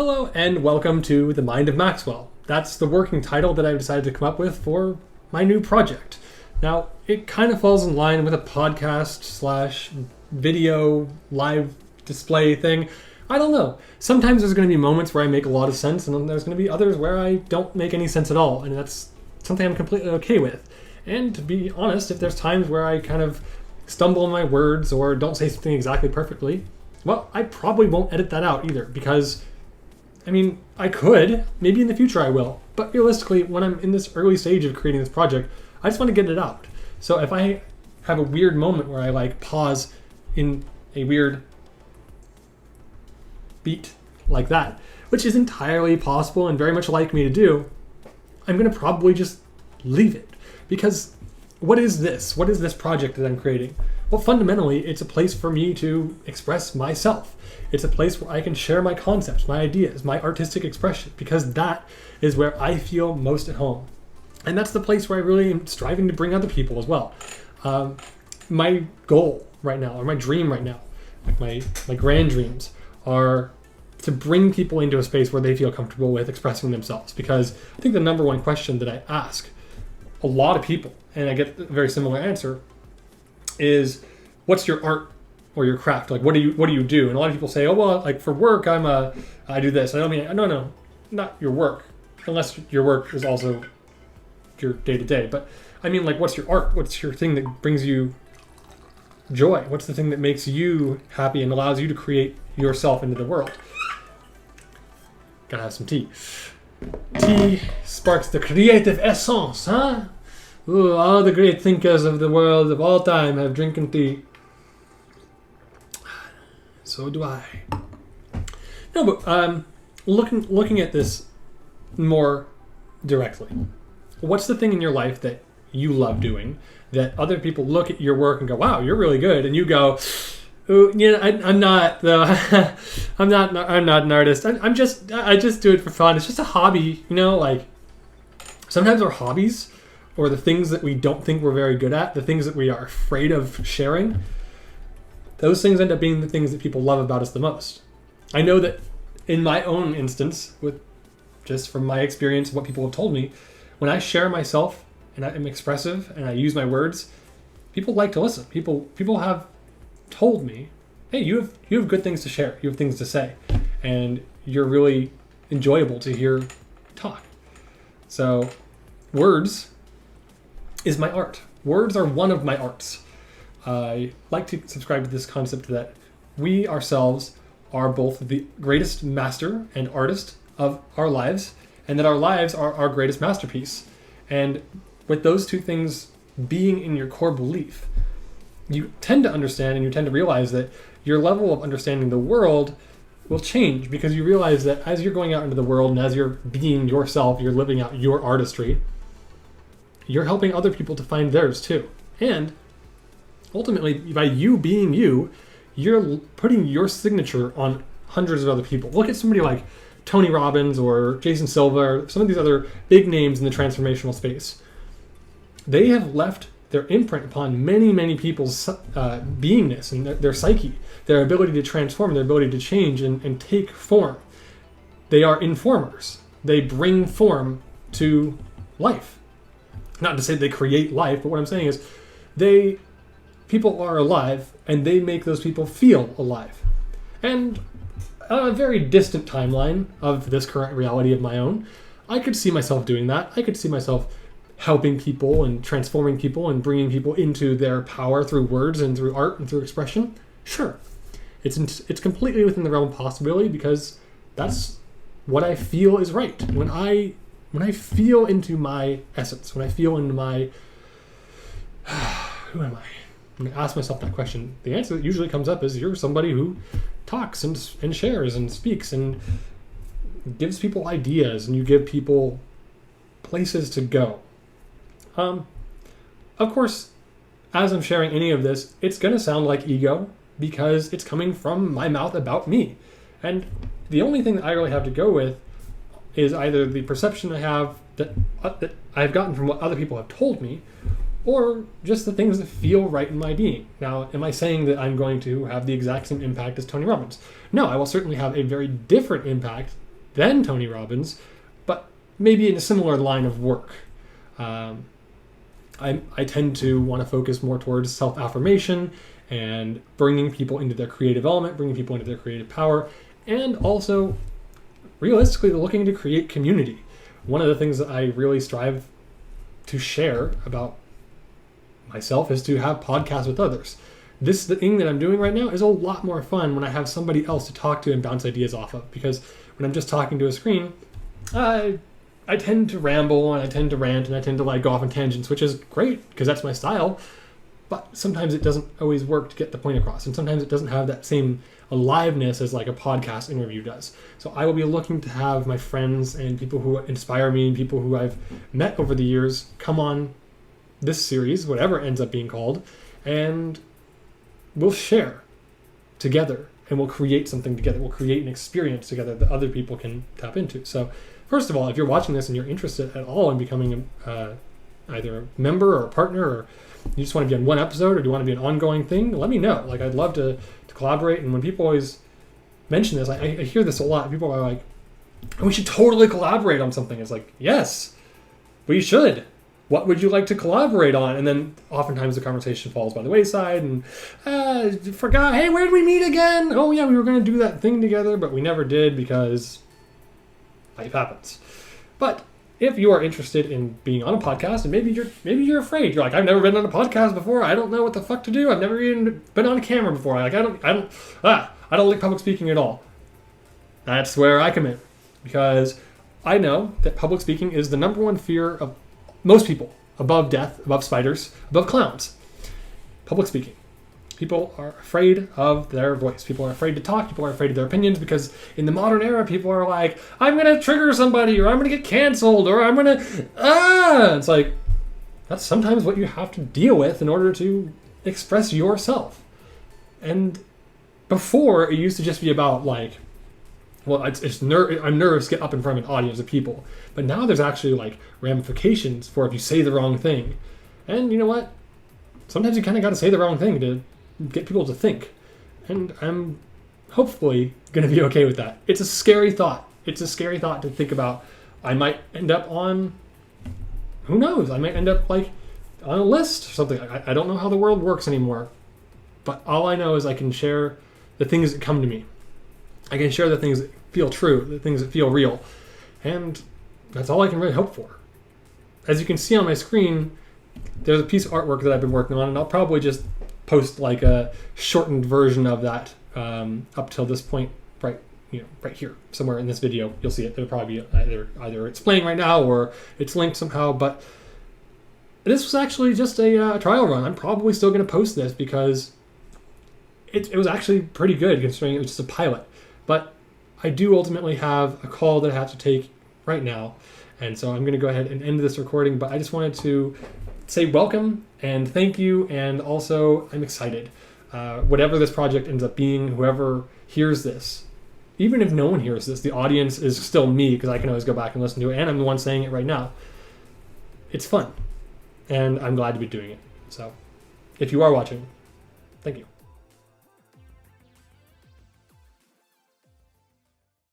Hello and welcome to The Mind of Maxwell. That's the working title that I've decided to come up with for my new project. Now, it kind of falls in line with a podcast slash video live display thing. I don't know. Sometimes there's going to be moments where I make a lot of sense, and then there's going to be others where I don't make any sense at all, and that's something I'm completely okay with. And to be honest, if there's times where I kind of stumble on my words or don't say something exactly perfectly, well, I probably won't edit that out either, because I could. Maybe in the future I will. But realistically, when I'm in this early stage of creating this project, I just want to get it out. So if I have a weird moment where I pause in a weird beat like that, which is entirely possible and very much like me to do, I'm going to probably just leave it. Because what is this? What is this project that I'm creating? Well, fundamentally, it's a place for me to express myself. It's a place where I can share my concepts, my ideas, my artistic expression, because that is where I feel most at home. And that's the place where I really am striving to bring other people as well. My goal right now, or my dream right now, my grand dreams, are to bring people into a space where they feel comfortable with expressing themselves. Because I think the number one question that I ask a lot of people, and I get a very similar answer, is what's your art or your craft? What do you do? And a lot of people say, oh, well, for work, I do this. No, not your work, unless your work is also your day-to-day. But what's your art? What's your thing that brings you joy? What's the thing that makes you happy and allows you to create yourself into the world? Gotta have some tea. Tea sparks the creative essence, huh? Ooh, all the great thinkers of the world of all time have drinking tea. So do I. No, but looking at this more directly, what's the thing in your life that you love doing that other people look at your work and go, wow, you're really good, and you go, ooh, I'm not though. I'm not an artist. I just do it for fun. It's just a hobby, Sometimes our hobbies, or the things that we don't think we're very good at, the things that we are afraid of sharing, those things end up being the things that people love about us the most. I know that in my own instance, just from my experience, what people have told me, when I share myself and I'm expressive and I use my words, people like to listen. People have told me, hey, you have good things to share. You have things to say, and you're really enjoyable to hear talk. So words is my art. Words are one of my arts. I like to subscribe to this concept that we ourselves are both the greatest master and artist of our lives, and that our lives are our greatest masterpiece. And with those two things being in your core belief, you tend to understand and you tend to realize that your level of understanding the world will change, because you realize that as you're going out into the world and as you're being yourself, you're living out your artistry, you're helping other people to find theirs too. And ultimately, by you being you, you're putting your signature on hundreds of other people. Look at somebody like Tony Robbins or Jason Silva, or some of these other big names in the transformational space. They have left their imprint upon many, many people's beingness and their psyche, their ability to transform, their ability to change and take form. They are informers. They bring form to life. Not to say they create life, but what I'm saying is people are alive, and they make those people feel alive. And on a very distant timeline of this current reality of my own, I could see myself doing that. I could see myself helping people and transforming people and bringing people into their power through words and through art and through expression. Sure. It's completely within the realm of possibility, because that's what I feel is right. When I feel into my essence, when I feel into my who am I? When I ask myself that question, the answer that usually comes up is you're somebody who talks and shares and speaks and gives people ideas, and you give people places to go. Of course, as I'm sharing any of this, it's going to sound like ego, because it's coming from my mouth about me. And the only thing that I really have to go with is either the perception I have that I've gotten from what other people have told me, or just the things that feel right in my being. Now, am I saying that I'm going to have the exact same impact as Tony Robbins? No, I will certainly have a very different impact than Tony Robbins, but maybe in a similar line of work. I tend to want to focus more towards self-affirmation and bringing people into their creative element, bringing people into their creative power, and also realistically looking to create community. One of the things that I really strive to share about myself is to have podcasts with others. The thing that I'm doing right now is a lot more fun when I have somebody else to talk to and bounce ideas off of, because when I'm just talking to a screen, I tend to ramble and I tend to rant and I tend to like go off on tangents, which is great because that's my style. But sometimes it doesn't always work to get the point across, and sometimes it doesn't have that same aliveness as like a podcast interview does. So I will be looking to have my friends and people who inspire me and people who I've met over the years come on this series, whatever it ends up being called, and we'll share together and we'll create something together. We'll create an experience together that other people can tap into. So first of all, if you're watching this and you're interested at all in becoming either a member or a partner, or you just want to be on one episode, or do you want to be an ongoing thing, let me know. Like, I'd love to collaborate. And when people always mention this, I hear this a lot. People are like, we should totally collaborate on something. It's like, yes, we should. What would you like to collaborate on? And then oftentimes the conversation falls by the wayside and forgot, hey, where did we meet again? Oh yeah, we were going to do that thing together, but we never did because life happens. But if you are interested in being on a podcast, and maybe you're afraid, you're like, I've never been on a podcast before. I don't know what the fuck to do. I've never even been on a camera before. I don't like public speaking at all. That's where I come in, because I know that public speaking is the number one fear of most people, above death, above spiders, above clowns. Public speaking. People are afraid of their voice. People are afraid to talk. People are afraid of their opinions, because in the modern era, people are like, I'm going to trigger somebody, or I'm going to get canceled, or I'm going to, It's like, that's sometimes what you have to deal with in order to express yourself. And before, it used to just be about like, well, I'm nervous to get up in front of an audience of people. But now there's actually like ramifications for if you say the wrong thing. And you know what? Sometimes you kind of got to say the wrong thing to get people to think. And I'm hopefully going to be okay with that. It's a scary thought. It's a scary thought to think about. I might end up on, who knows? I might end up like on a list or something. I don't know how the world works anymore. But all I know is I can share the things that come to me. I can share the things that feel true, the things that feel real. And that's all I can really hope for. As you can see on my screen, there's a piece of artwork that I've been working on, and I'll probably just post like a shortened version of that up till this point, right here, somewhere in this video. You'll see it. It'll probably be either it's playing right now or it's linked somehow. But this was actually just a trial run. I'm probably still going to post this because it was actually pretty good considering it was just a pilot. But I do ultimately have a call that I have to take right now. And so I'm going to go ahead and end this recording. But I just wanted to say welcome and thank you. And also, I'm excited. Whatever this project ends up being, whoever hears this, even if no one hears this, the audience is still me, because I can always go back and listen to it. And I'm the one saying it right now. It's fun. And I'm glad to be doing it. So if you are watching, thank you.